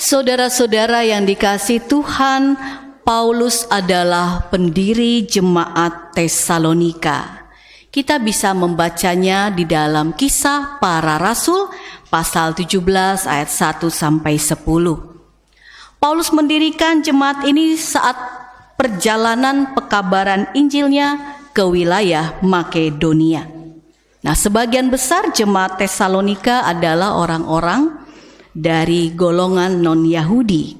Saudara-saudara yang dikasihi Tuhan, Paulus adalah pendiri jemaat Tesalonika. Kita bisa membacanya di dalam Kisah Para Rasul pasal 17 ayat 1 sampai 10. Paulus mendirikan jemaat ini saat perjalanan pekabaran Injilnya ke wilayah Makedonia. Nah, sebagian besar jemaat Tesalonika adalah orang-orang dari golongan non-Yahudi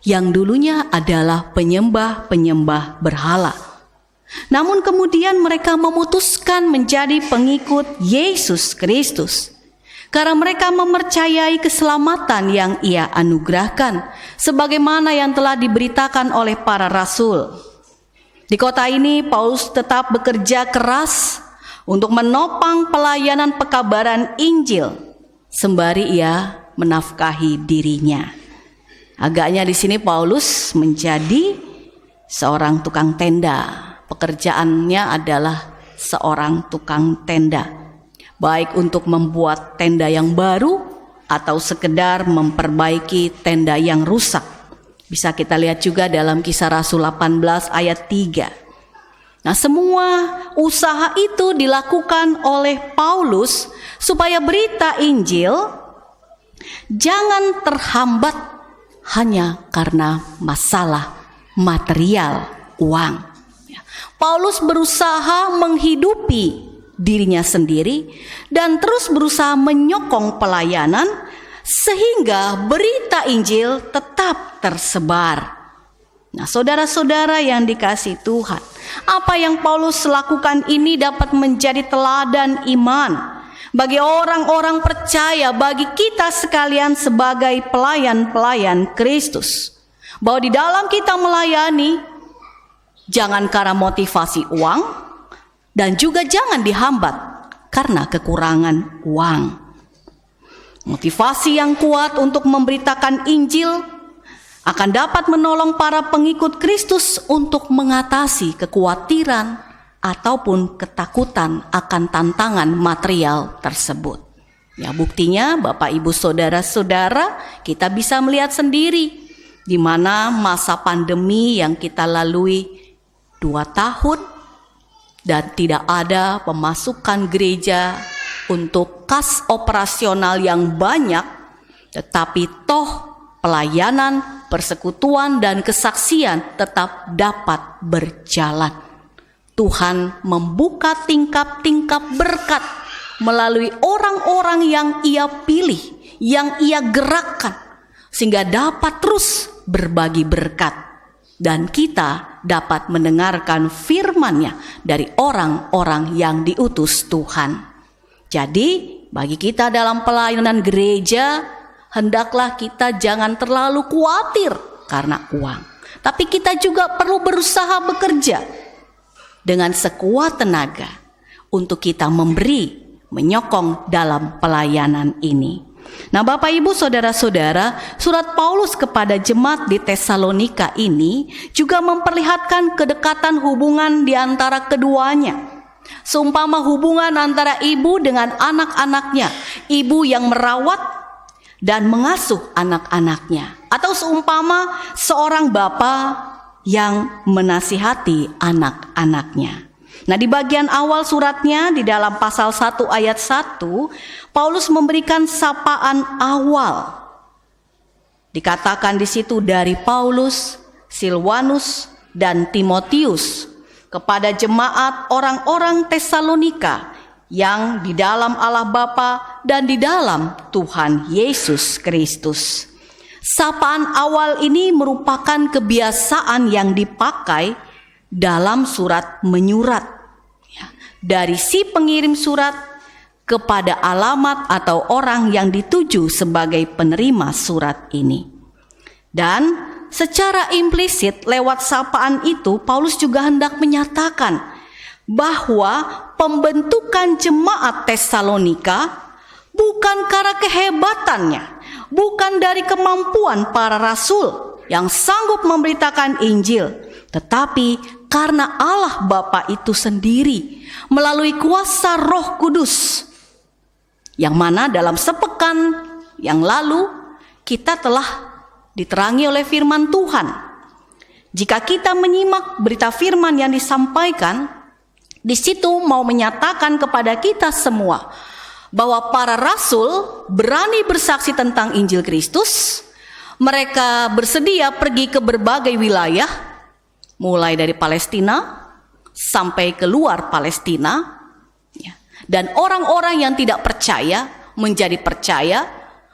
yang dulunya adalah penyembah-penyembah berhala. Namun kemudian mereka memutuskan menjadi pengikut Yesus Kristus karena mereka mempercayai keselamatan yang Ia anugerahkan sebagaimana yang telah diberitakan oleh para rasul. Di kota ini Paulus tetap bekerja keras untuk menopang pelayanan pekabaran Injil sembari ia menafkahi dirinya. Agaknya di sini Paulus menjadi seorang tukang tenda. Pekerjaannya adalah seorang tukang tenda, baik untuk membuat tenda yang baru atau sekedar memperbaiki tenda yang rusak. Bisa kita lihat juga dalam Kisah Rasul 18 ayat 3. Nah, semua usaha itu dilakukan oleh Paulus supaya berita Injil jangan terhambat hanya karena masalah material, uang. Paulus berusaha menghidupi dirinya sendiri dan terus berusaha menyokong pelayanan sehingga berita Injil tetap tersebar. Nah, saudara-saudara yang dikasihi Tuhan, apa yang Paulus lakukan ini dapat menjadi teladan iman bagi orang-orang percaya, bagi kita sekalian sebagai pelayan-pelayan Kristus. Bahwa di dalam kita melayani, jangan karena motivasi uang, dan juga jangan dihambat karena kekurangan uang. Motivasi yang kuat untuk memberitakan Injil akan dapat menolong para pengikut Kristus untuk mengatasi kekhawatiran ataupun ketakutan akan tantangan material tersebut. Ya, buktinya Bapak Ibu Saudara-saudara, kita bisa melihat sendiri di mana masa pandemi yang kita lalui 2 tahun dan tidak ada pemasukan gereja untuk kas operasional yang banyak, tetapi toh pelayanan, persekutuan dan kesaksian tetap dapat berjalan. Tuhan membuka tingkap-tingkap berkat melalui orang-orang yang Ia pilih, yang Ia gerakkan, sehingga dapat terus berbagi berkat. Dan kita dapat mendengarkan firman-Nya dari orang-orang yang diutus Tuhan. Jadi, bagi kita dalam pelayanan gereja, hendaklah kita jangan terlalu khawatir karena uang. Tapi kita juga perlu berusaha bekerja dengan sekuat tenaga untuk kita memberi, menyokong dalam pelayanan ini. Nah, Bapak Ibu Saudara-saudara, surat Paulus kepada jemaat di Tesalonika ini juga memperlihatkan kedekatan hubungan di antara keduanya. Seumpama hubungan antara ibu dengan anak-anaknya, ibu yang merawat dan mengasuh anak-anaknya, atau seumpama seorang bapa yang menasihati anak-anaknya. Nah, di bagian awal suratnya di dalam pasal 1 ayat 1, Paulus memberikan sapaan awal. Dikatakan di situ dari Paulus, Silwanus dan Timotius kepada jemaat orang-orang Tesalonika yang di dalam Allah Bapa dan di dalam Tuhan Yesus Kristus. Sapaan awal ini merupakan kebiasaan yang dipakai dalam surat menyurat, ya, dari si pengirim surat kepada alamat atau orang yang dituju sebagai penerima surat ini. Dan secara implisit lewat sapaan itu Paulus juga hendak menyatakan bahwa pembentukan jemaat Tesalonika bukan karena kehebatannya, bukan dari kemampuan para rasul yang sanggup memberitakan Injil, tetapi karena Allah Bapa itu sendiri melalui kuasa Roh Kudus, yang mana dalam sepekan yang lalu kita telah diterangi oleh firman Tuhan. Jika kita menyimak berita firman yang disampaikan, di situ mau menyatakan kepada kita semua bahwa para rasul berani bersaksi tentang Injil Kristus. Mereka bersedia pergi ke berbagai wilayah, mulai dari Palestina sampai ke luar Palestina. Dan orang-orang yang tidak percaya menjadi percaya,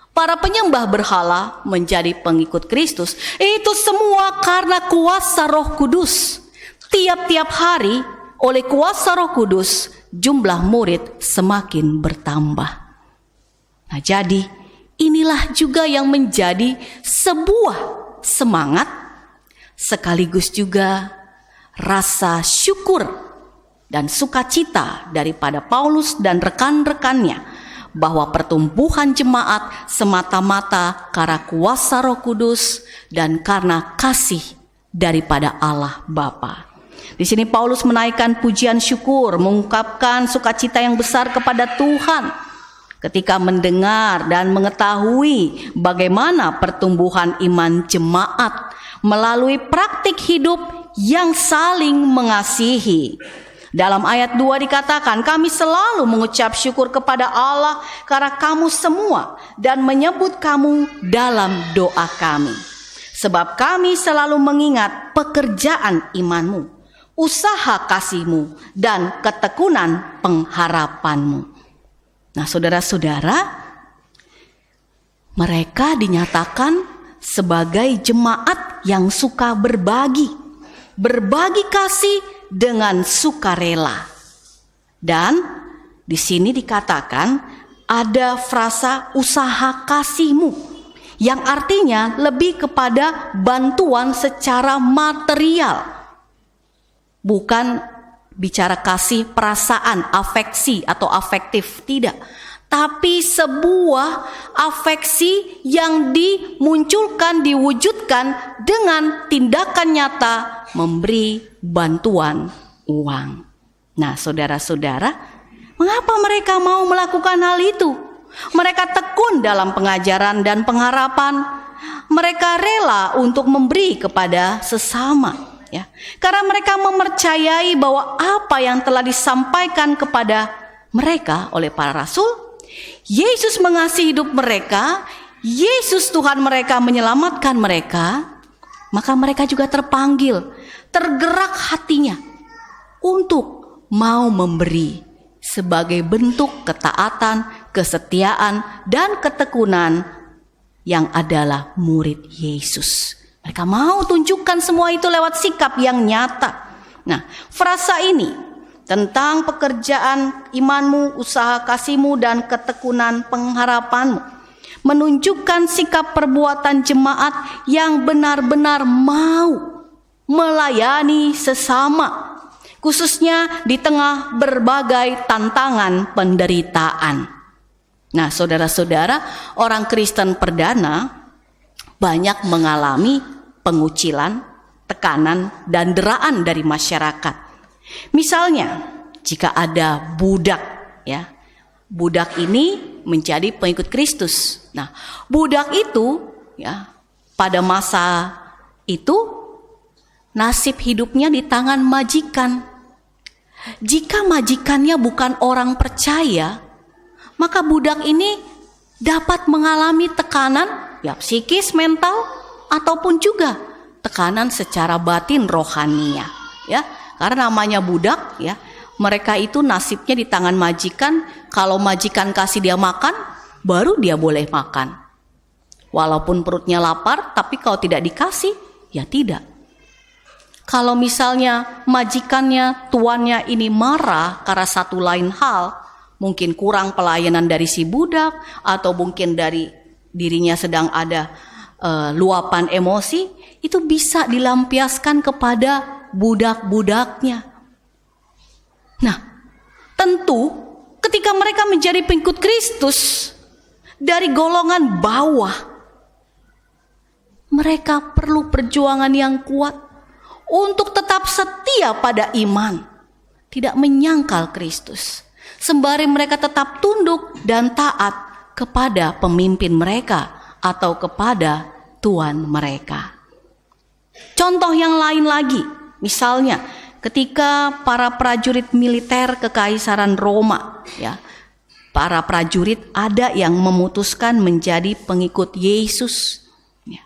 para penyembah berhala menjadi pengikut Kristus. Itu semua karena kuasa Roh Kudus. Tiap-tiap hari oleh kuasa Roh Kudus, jumlah murid semakin bertambah. Nah, jadi inilah juga yang menjadi sebuah semangat, sekaligus juga rasa syukur dan sukacita daripada Paulus dan rekan-rekannya, bahwa pertumbuhan jemaat semata-mata karena kuasa Roh Kudus dan karena kasih daripada Allah Bapa. Di sini Paulus menaikkan pujian syukur, mengungkapkan sukacita yang besar kepada Tuhan ketika mendengar dan mengetahui bagaimana pertumbuhan iman jemaat melalui praktik hidup yang saling mengasihi. Dalam ayat 2 dikatakan, kami selalu mengucap syukur kepada Allah karena kamu semua dan menyebut kamu dalam doa kami. Sebab kami selalu mengingat pekerjaan imanmu, usaha kasihmu, dan ketekunan pengharapanmu. Nah, saudara-saudara, mereka dinyatakan sebagai jemaat yang suka berbagi kasih dengan sukarela. Dan di sini dikatakan ada frasa usaha kasihmu, yang artinya lebih kepada bantuan secara material. Bukan bicara kasih perasaan, afeksi atau afektif, tidak. Tapi sebuah afeksi yang dimunculkan, diwujudkan dengan tindakan nyata memberi bantuan uang. Nah, saudara-saudara, mengapa mereka mau melakukan hal itu? Mereka tekun dalam pengajaran dan pengharapan. Mereka rela untuk memberi kepada sesama, ya. Karena mereka mempercayai bahwa apa yang telah disampaikan kepada mereka oleh para rasul, Yesus mengasihi hidup mereka, Yesus Tuhan mereka menyelamatkan mereka, maka mereka juga terpanggil, tergerak hatinya untuk mau memberi sebagai bentuk ketaatan, kesetiaan, dan ketekunan yang adalah murid Yesus. Mereka mau tunjukkan semua itu lewat sikap yang nyata. Nah, frasa ini tentang pekerjaan imanmu, usaha kasihmu, dan ketekunan pengharapanmu menunjukkan sikap perbuatan jemaat yang benar-benar mau melayani sesama, khususnya di tengah berbagai tantangan penderitaan. Nah, saudara-saudara, orang Kristen perdana banyak mengalami pengucilan, tekanan, dan deraan dari masyarakat. Misalnya, jika ada budak, ya, budak ini menjadi pengikut Kristus. Nah, budak itu, ya, pada masa itu nasib hidupnya di tangan majikan. Jika majikannya bukan orang percaya, maka budak ini dapat mengalami tekanan, ya, psikis, mental, ataupun juga tekanan secara batin rohania, ya. Karena namanya budak, ya, mereka itu nasibnya di tangan majikan. Kalau majikan kasih dia makan, baru dia boleh makan. Walaupun perutnya lapar, tapi kalau tidak dikasih, ya tidak. Kalau misalnya majikannya, tuannya ini marah karena satu lain hal, mungkin kurang pelayanan dari si budak, atau mungkin dari dirinya sedang ada luapan emosi, itu bisa dilampiaskan kepada budak-budaknya. Nah, tentu ketika mereka menjadi pengikut Kristus dari golongan bawah, mereka perlu perjuangan yang kuat untuk tetap setia pada iman, tidak menyangkal Kristus, sembari mereka tetap tunduk dan taat kepada pemimpin mereka atau kepada Tuhan mereka. Contoh yang lain lagi, misalnya ketika para prajurit militer Kekaisaran Roma, ya, para prajurit ada yang memutuskan menjadi pengikut Yesus, ya,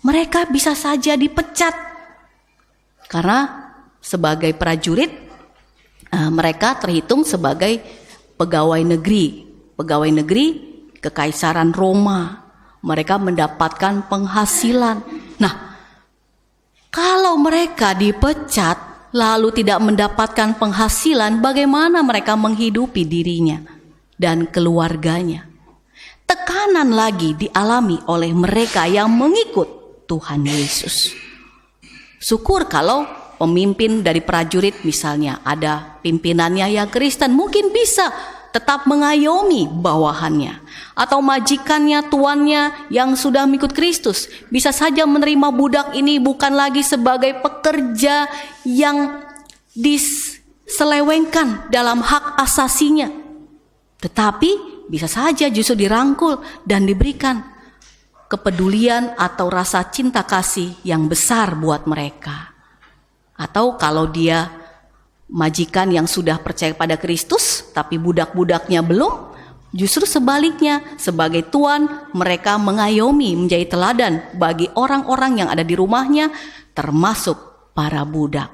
mereka bisa saja dipecat karena sebagai prajurit mereka terhitung sebagai pegawai negeri Kekaisaran Roma. Mereka mendapatkan penghasilan. Nah, kalau mereka dipecat lalu tidak mendapatkan penghasilan, bagaimana mereka menghidupi dirinya dan keluarganya? Tekanan lagi dialami oleh mereka yang mengikut Tuhan Yesus. Syukur kalau pemimpin dari prajurit misalnya ada pimpinannya yang Kristen, mungkin bisa tetap mengayomi bawahannya, atau majikannya, tuannya yang sudah mengikut Kristus bisa saja menerima budak ini bukan lagi sebagai pekerja yang diselewengkan dalam hak asasinya, tetapi bisa saja justru dirangkul dan diberikan kepedulian atau rasa cinta kasih yang besar buat mereka. Atau kalau dia majikan yang sudah percaya pada Kristus tapi budak-budaknya belum, justru sebaliknya sebagai tuan mereka mengayomi, menjadi teladan bagi orang-orang yang ada di rumahnya, termasuk para budak.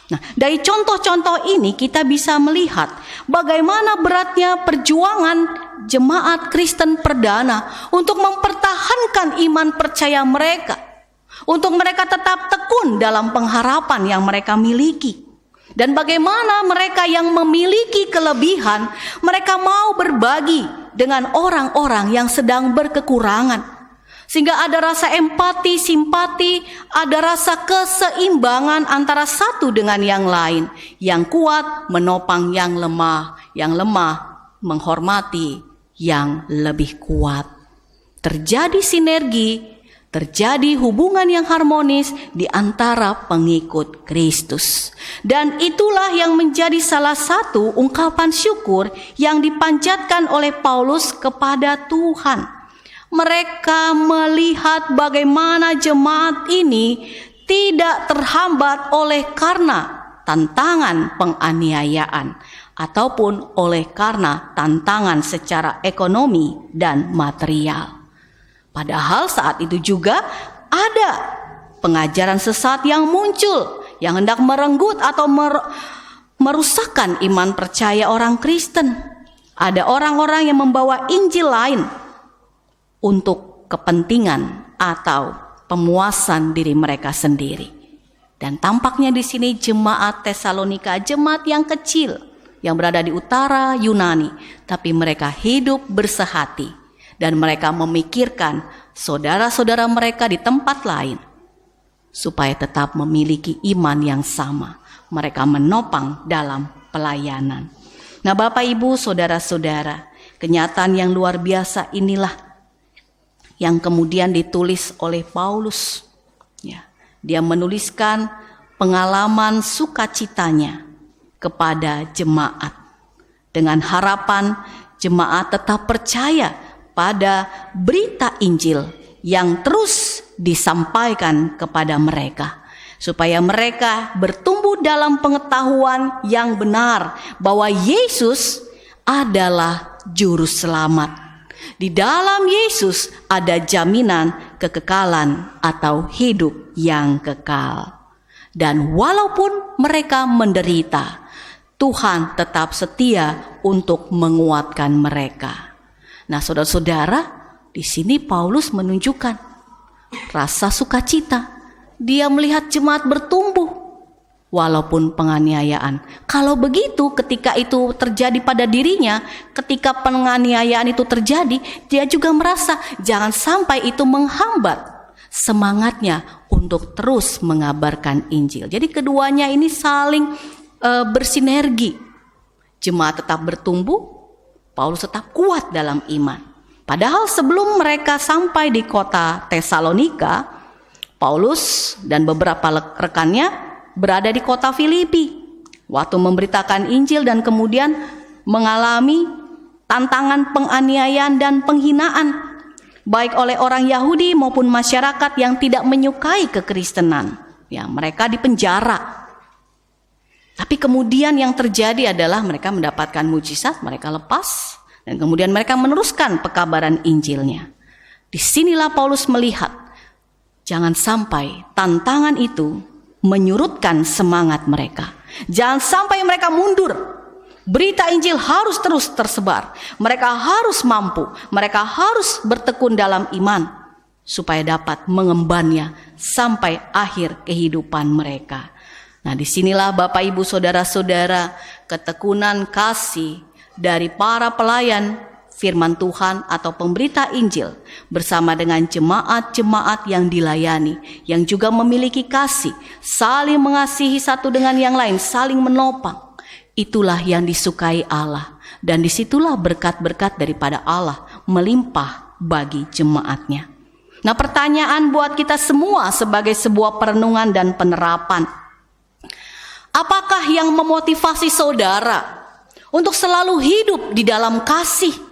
Nah, dari contoh-contoh ini kita bisa melihat bagaimana beratnya perjuangan jemaat Kristen perdana untuk mempertahankan iman percaya mereka, untuk mereka tetap tekun dalam pengharapan yang mereka miliki. Dan bagaimana mereka yang memiliki kelebihan, mereka mau berbagi dengan orang-orang yang sedang berkekurangan. Sehingga ada rasa empati, simpati, ada rasa keseimbangan antara satu dengan yang lain. Yang kuat menopang yang lemah menghormati yang lebih kuat. Terjadi sinergi, terjadi hubungan yang harmonis di antara pengikut Kristus. Dan itulah yang menjadi salah satu ungkapan syukur yang dipanjatkan oleh Paulus kepada Tuhan. Mereka melihat bagaimana jemaat ini tidak terhambat oleh karena tantangan penganiayaan ataupun oleh karena tantangan secara ekonomi dan material. Padahal saat itu juga ada pengajaran sesat yang muncul, yang hendak merenggut atau merusakkan iman percaya orang Kristen. Ada orang-orang yang membawa Injil lain untuk kepentingan atau pemuasan diri mereka sendiri. Dan tampaknya di sini jemaat Tesalonika, jemaat yang kecil yang berada di utara Yunani, tapi mereka hidup bersehati. Dan mereka memikirkan saudara-saudara mereka di tempat lain supaya tetap memiliki iman yang sama. Mereka menopang dalam pelayanan. Nah, Bapak Ibu, saudara-saudara, kenyataan yang luar biasa inilah yang kemudian ditulis oleh Paulus. Ya, dia menuliskan pengalaman sukacitanya kepada jemaat dengan harapan jemaat tetap percaya pada berita Injil yang terus disampaikan kepada mereka, supaya mereka bertumbuh dalam pengetahuan yang benar bahwa Yesus adalah juru selamat. Di dalam Yesus ada jaminan kekekalan atau hidup yang kekal. Dan walaupun mereka menderita, Tuhan tetap setia untuk menguatkan mereka. Nah, saudara-saudara, di sini Paulus menunjukkan rasa sukacita. Dia melihat jemaat bertumbuh walaupun penganiayaan. Kalau begitu, ketika itu terjadi pada dirinya, ketika penganiayaan itu terjadi, dia juga merasa jangan sampai itu menghambat semangatnya untuk terus mengabarkan Injil. Jadi keduanya ini saling bersinergi. Jemaat tetap bertumbuh, Paulus tetap kuat dalam iman. Padahal sebelum mereka sampai di kota Tesalonika, Paulus dan beberapa rekannya berada di kota Filipi waktu memberitakan Injil dan kemudian mengalami tantangan penganiayaan dan penghinaan. baik oleh orang Yahudi maupun masyarakat yang tidak menyukai kekristenan. Ya, mereka dipenjara. Tapi kemudian yang terjadi adalah mereka mendapatkan mujizat, mereka lepas, dan kemudian mereka meneruskan pekabaran Injilnya. Disinilah Paulus melihat, jangan sampai tantangan itu menyurutkan semangat mereka. Jangan sampai mereka mundur. Berita Injil harus terus tersebar. Mereka harus mampu, mereka harus bertekun dalam iman, supaya dapat mengembannya sampai akhir kehidupan mereka. Nah, disinilah Bapak Ibu Saudara-saudara, ketekunan kasih dari para pelayan firman Tuhan atau pemberita Injil bersama dengan jemaat-jemaat yang dilayani, yang juga memiliki kasih, saling mengasihi satu dengan yang lain, saling menopang. Itulah yang disukai Allah, dan disitulah berkat-berkat daripada Allah melimpah bagi jemaatnya. Nah, pertanyaan buat kita semua sebagai sebuah perenungan dan penerapan, apakah yang memotivasi saudara untuk selalu hidup di dalam kasih?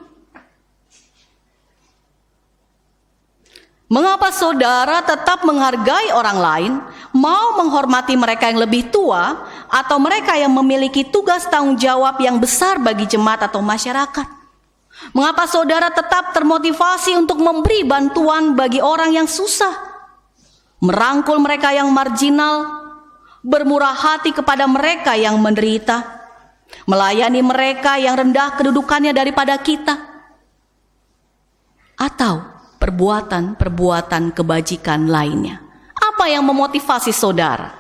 Mengapa saudara tetap menghargai orang lain, mau menghormati mereka yang lebih tua, atau mereka yang memiliki tugas tanggung jawab yang besar bagi jemaat atau masyarakat? Mengapa saudara tetap termotivasi untuk memberi bantuan bagi orang yang susah, merangkul mereka yang marginal, bermurah hati kepada mereka yang menderita, melayani mereka yang rendah kedudukannya daripada kita? Atau perbuatan-perbuatan kebajikan lainnya? Apa yang memotivasi saudara?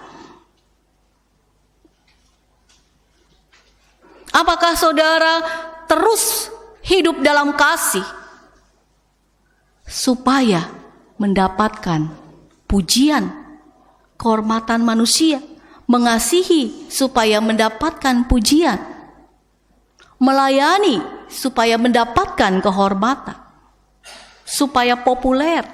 Apakah saudara terus hidup dalam kasih supaya mendapatkan pujian, kehormatan manusia, mengasihi supaya mendapatkan pujian, melayani supaya mendapatkan kehormatan, supaya populer,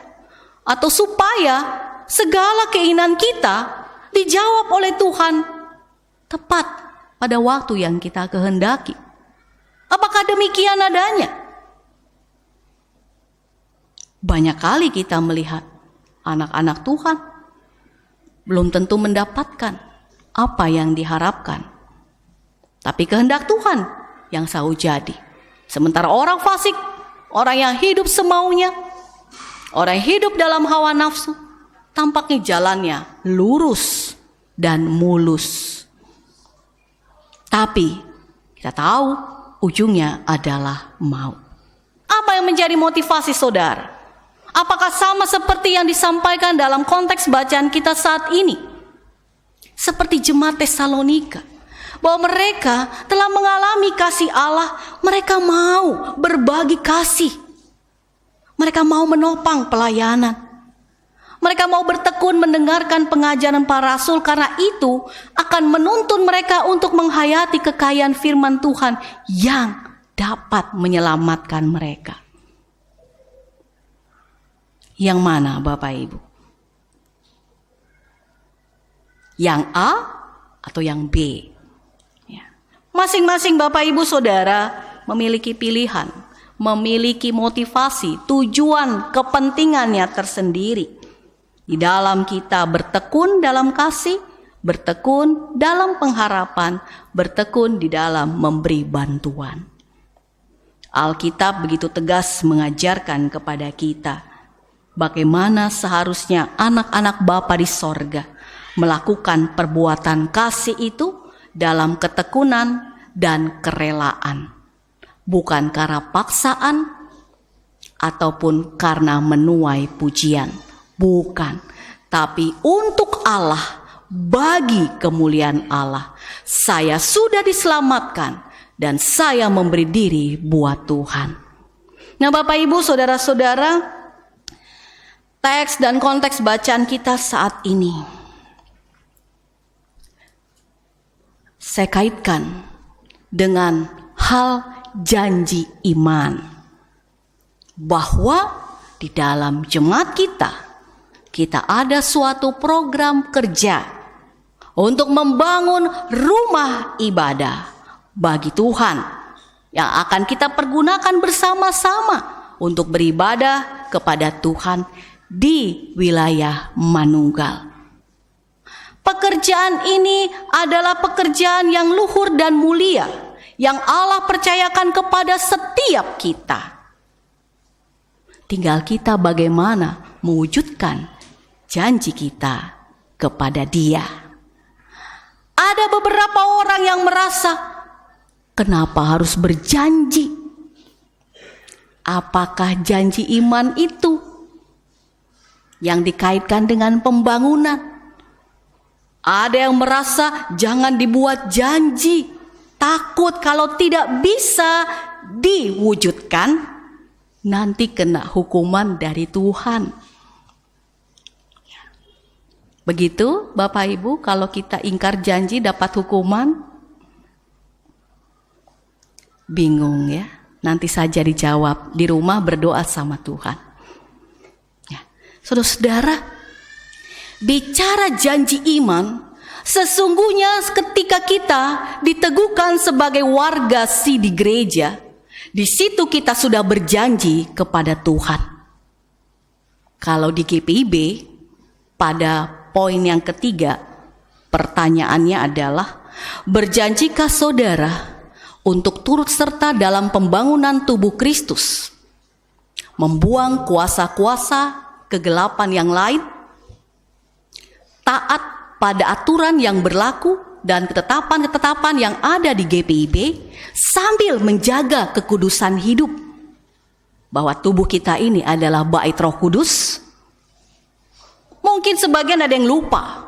atau supaya segala keinginan kita dijawab oleh Tuhan tepat pada waktu yang kita kehendaki? Apakah demikian adanya? Banyak kali kita melihat anak-anak Tuhan belum tentu mendapatkan apa yang diharapkan, tapi kehendak Tuhan yang selalu jadi. Sementara orang fasik, orang yang hidup semaunya, orang yang hidup dalam hawa nafsu, tampaknya jalannya lurus dan mulus. Tapi kita tahu ujungnya adalah maut. Apa yang menjadi motivasi saudara? Apakah sama seperti yang disampaikan dalam konteks bacaan kita saat ini? Seperti jemaat Tesalonika, bahwa mereka telah mengalami kasih Allah, mereka mau berbagi kasih, mereka mau menopang pelayanan, mereka mau bertekun mendengarkan pengajaran para rasul, karena itu akan menuntun mereka untuk menghayati kekayaan firman Tuhan yang dapat menyelamatkan mereka. Yang mana Bapak Ibu? Yang A atau yang B? Masing-masing Bapak Ibu Saudara memiliki pilihan, memiliki motivasi, tujuan, kepentingannya tersendiri. Di dalam kita bertekun dalam kasih, bertekun dalam pengharapan, bertekun di dalam memberi bantuan. Alkitab begitu tegas mengajarkan kepada kita bagaimana seharusnya anak-anak Bapa di sorga melakukan perbuatan kasih itu dalam ketekunan dan kerelaan, bukan karena paksaan ataupun karena menuai pujian, bukan, tapi untuk Allah, bagi kemuliaan Allah. Saya sudah diselamatkan dan saya memberi diri buat Tuhan. Nah, Bapak Ibu Saudara-saudara, teks dan konteks bacaan kita saat ini saya kaitkan dengan hal janji iman, bahwa di dalam jemaat kita ada suatu program kerja untuk membangun rumah ibadah bagi Tuhan yang akan kita pergunakan bersama-sama untuk beribadah kepada Tuhan di wilayah Manunggal. Pekerjaan ini adalah pekerjaan yang luhur dan mulia yang Allah percayakan kepada setiap kita. Tinggal kita bagaimana mewujudkan janji kita kepada Dia. Ada beberapa orang yang merasa, kenapa harus berjanji? Apakah janji iman itu yang dikaitkan dengan pembangunan? Ada yang merasa jangan dibuat janji, takut kalau tidak bisa diwujudkan, nanti kena hukuman dari Tuhan. Begitu Bapak Ibu, kalau kita ingkar janji dapat hukuman? Bingung ya, nanti saja dijawab di rumah, berdoa sama Tuhan. Ya. Saudara-saudara, bicara janji iman, sesungguhnya ketika kita diteguhkan sebagai warga di gereja, di situ kita sudah berjanji kepada Tuhan. Kalau di GPIB, pada poin yang ketiga, pertanyaannya adalah, berjanjikah saudara untuk turut serta dalam pembangunan tubuh Kristus, membuang kuasa-kuasa kegelapan yang lain, taat pada aturan yang berlaku dan ketetapan-ketetapan yang ada di GPIB, sambil menjaga kekudusan hidup, bahwa tubuh kita ini adalah bait Roh Kudus. Mungkin sebagian ada yang lupa,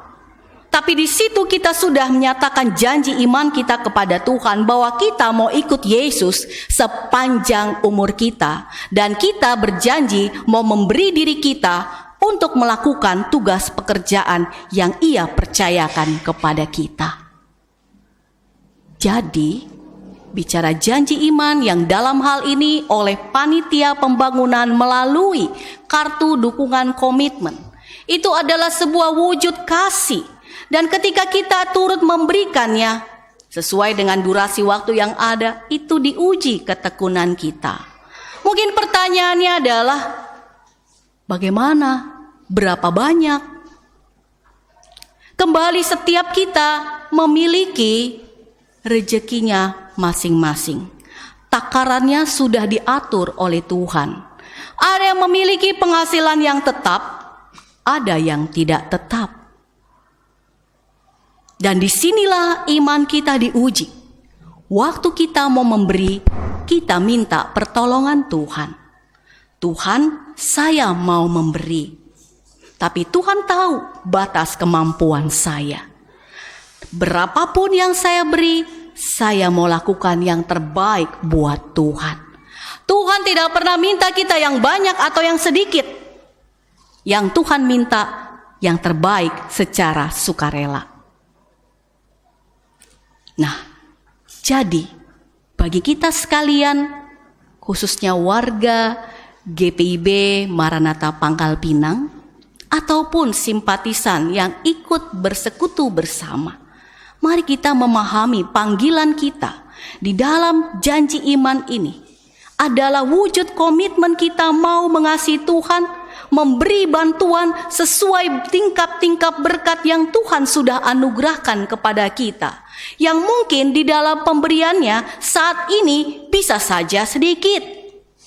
tapi di situ kita sudah menyatakan janji iman kita kepada Tuhan bahwa kita mau ikut Yesus sepanjang umur kita, dan kita berjanji mau memberi diri kita untuk melakukan tugas pekerjaan yang Ia percayakan kepada kita. Jadi, bicara janji iman yang dalam hal ini oleh panitia pembangunan melalui kartu dukungan komitmen, itu adalah sebuah wujud kasih, dan ketika kita turut memberikannya sesuai dengan durasi waktu yang ada, itu diuji ketekunan kita. Mungkin pertanyaannya adalah, bagaimana? Berapa banyak? Kembali, setiap kita memiliki rezekinya masing-masing. Takarannya sudah diatur oleh Tuhan. Ada yang memiliki penghasilan yang tetap, ada yang tidak tetap. Dan disinilah iman kita diuji. Waktu kita mau memberi, kita minta pertolongan Tuhan. Tuhan, saya mau memberi, tapi Tuhan tahu batas kemampuan saya. Berapapun yang saya beri, saya mau lakukan yang terbaik buat Tuhan. Tuhan tidak pernah minta kita yang banyak atau yang sedikit. Yang Tuhan minta yang terbaik secara sukarela. Nah, jadi bagi kita sekalian, khususnya warga GPIB Maranatha Pangkal Pinang, ataupun simpatisan yang ikut bersekutu bersama, mari kita memahami panggilan kita di dalam janji iman ini adalah wujud komitmen kita mau mengasihi Tuhan, memberi bantuan sesuai tingkap-tingkap berkat yang Tuhan sudah anugerahkan kepada kita, yang mungkin di dalam pemberiannya saat ini bisa saja sedikit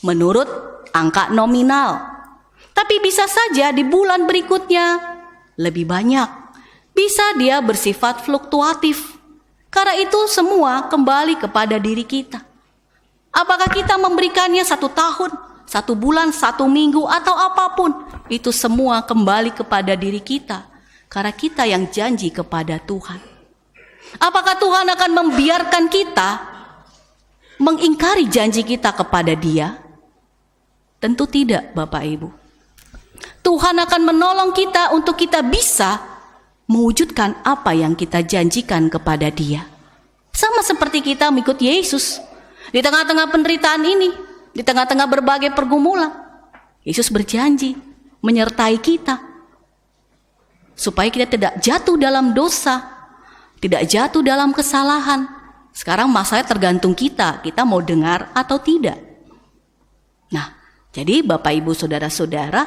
menurut angka nominal, tapi bisa saja di bulan berikutnya lebih banyak. Bisa dia bersifat fluktuatif. Karena itu semua kembali kepada diri kita. Apakah kita memberikannya 1 tahun, 1 bulan, 1 minggu, atau apapun, itu semua kembali kepada diri kita, karena kita yang janji kepada Tuhan. Apakah Tuhan akan membiarkan kita mengingkari janji kita kepada Dia? Tentu tidak, Bapak Ibu. Tuhan akan menolong kita untuk kita bisa mewujudkan apa yang kita janjikan kepada Dia. Sama seperti kita mengikut Yesus. Di tengah-tengah penderitaan ini, di tengah-tengah berbagai pergumulan, Yesus berjanji menyertai kita supaya kita tidak jatuh dalam dosa, tidak jatuh dalam kesalahan. Sekarang masalahnya tergantung kita mau dengar atau tidak. Nah, Jadi Bapak Ibu Saudara-saudara,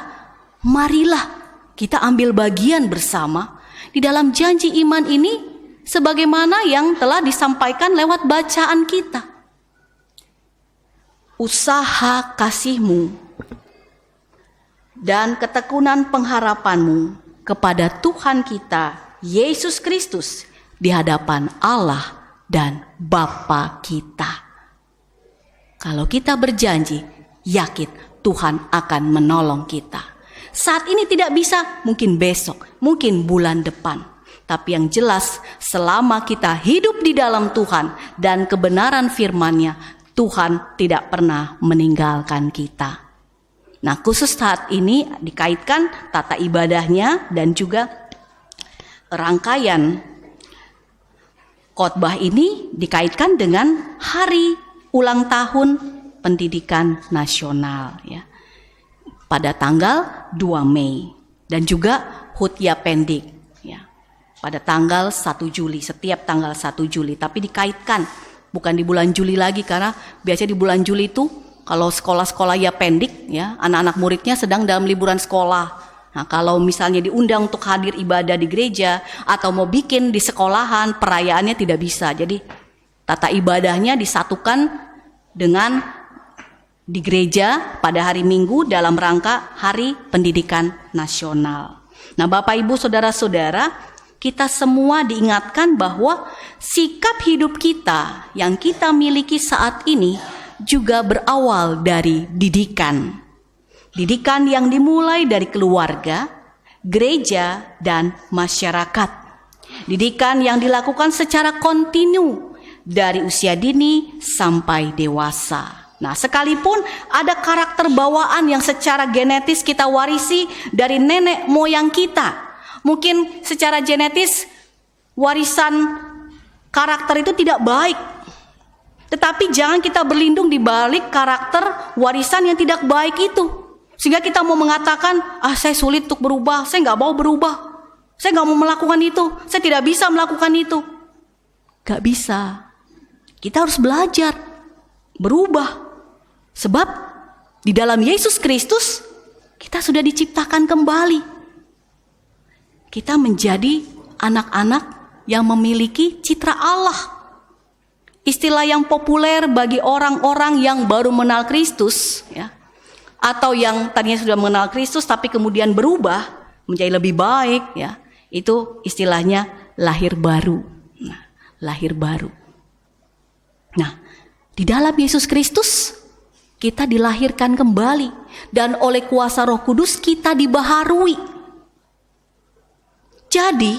marilah kita ambil bagian bersama di dalam janji iman ini sebagaimana yang telah disampaikan lewat bacaan kita. Usaha kasihmu dan ketekunan pengharapanmu kepada Tuhan kita Yesus Kristus di hadapan Allah dan Bapa kita. Kalau kita berjanji, yakin Tuhan akan menolong kita. Saat ini tidak bisa, mungkin besok, mungkin bulan depan. Tapi yang jelas, selama kita hidup di dalam Tuhan dan kebenaran firman-Nya, Tuhan tidak pernah meninggalkan kita. Nah, khusus saat ini dikaitkan tata ibadahnya dan juga rangkaian khotbah ini dikaitkan dengan hari ulang tahun pendidikan nasional ya. Pada tanggal 2 Mei dan juga Hutya Pendik ya. Pada tanggal 1 Juli, setiap tanggal 1 Juli, tapi dikaitkan bukan di bulan Juli lagi karena biasanya di bulan Juli itu kalau sekolah-sekolah ya pendik ya, anak-anak muridnya sedang dalam liburan sekolah. Nah, kalau misalnya diundang untuk hadir ibadah di gereja atau mau bikin di sekolahan, perayaannya tidak bisa. Jadi tata ibadahnya disatukan dengan di gereja pada hari Minggu dalam rangka Hari Pendidikan Nasional. Nah, Bapak Ibu Saudara-saudara, kita semua diingatkan bahwa sikap hidup kita yang kita miliki saat ini juga berawal dari didikan. Didikan yang dimulai dari keluarga, gereja, dan masyarakat. Didikan yang dilakukan secara kontinu dari usia dini sampai dewasa. Nah, sekalipun ada karakter bawaan yang secara genetis kita warisi dari nenek moyang kita. Mungkin secara genetis warisan karakter itu tidak baik. Tetapi jangan kita berlindung di balik karakter warisan yang tidak baik itu. Sehingga kita mau mengatakan, saya sulit untuk berubah, saya gak mau berubah. Saya gak mau melakukan itu, saya tidak bisa melakukan itu. Gak bisa. Kita harus belajar berubah. Sebab di dalam Yesus Kristus kita sudah diciptakan kembali. Kita menjadi anak-anak yang memiliki citra Allah. Istilah yang populer bagi orang-orang yang baru mengenal Kristus ya, atau yang tadinya sudah mengenal Kristus tapi kemudian berubah menjadi lebih baik ya, itu istilahnya lahir baru. Nah, lahir baru. Nah, di dalam Yesus Kristus kita dilahirkan kembali dan oleh kuasa Roh Kudus kita dibaharui. Jadi,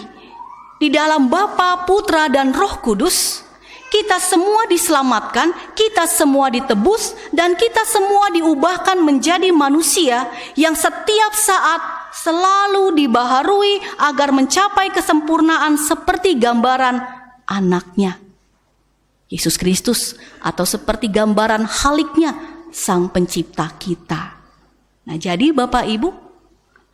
di dalam Bapa, Putra, dan Roh Kudus, kita semua diselamatkan, kita semua ditebus, dan kita semua diubahkan menjadi manusia yang setiap saat selalu dibaharui agar mencapai kesempurnaan seperti gambaran anaknya, Yesus Kristus, atau seperti gambaran haliknya, Sang Pencipta kita. Nah, jadi Bapak Ibu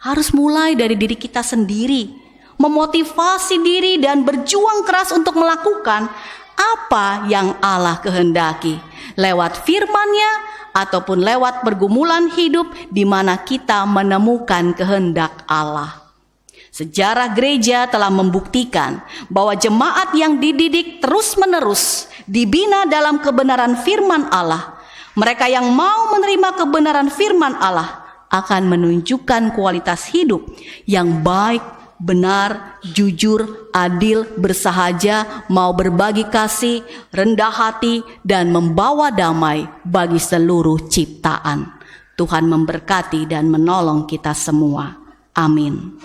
harus mulai dari diri kita sendiri, memotivasi diri dan berjuang keras untuk melakukan apa yang Allah kehendaki lewat firman-Nya ataupun lewat pergumulan hidup di mana kita menemukan kehendak Allah. Sejarah gereja telah membuktikan bahwa jemaat yang dididik terus-menerus dibina dalam kebenaran firman Allah. Mereka yang mau menerima kebenaran firman Allah akan menunjukkan kualitas hidup yang baik, benar, jujur, adil, bersahaja, mau berbagi kasih, rendah hati, dan membawa damai bagi seluruh ciptaan. Tuhan memberkati dan menolong kita semua. Amin.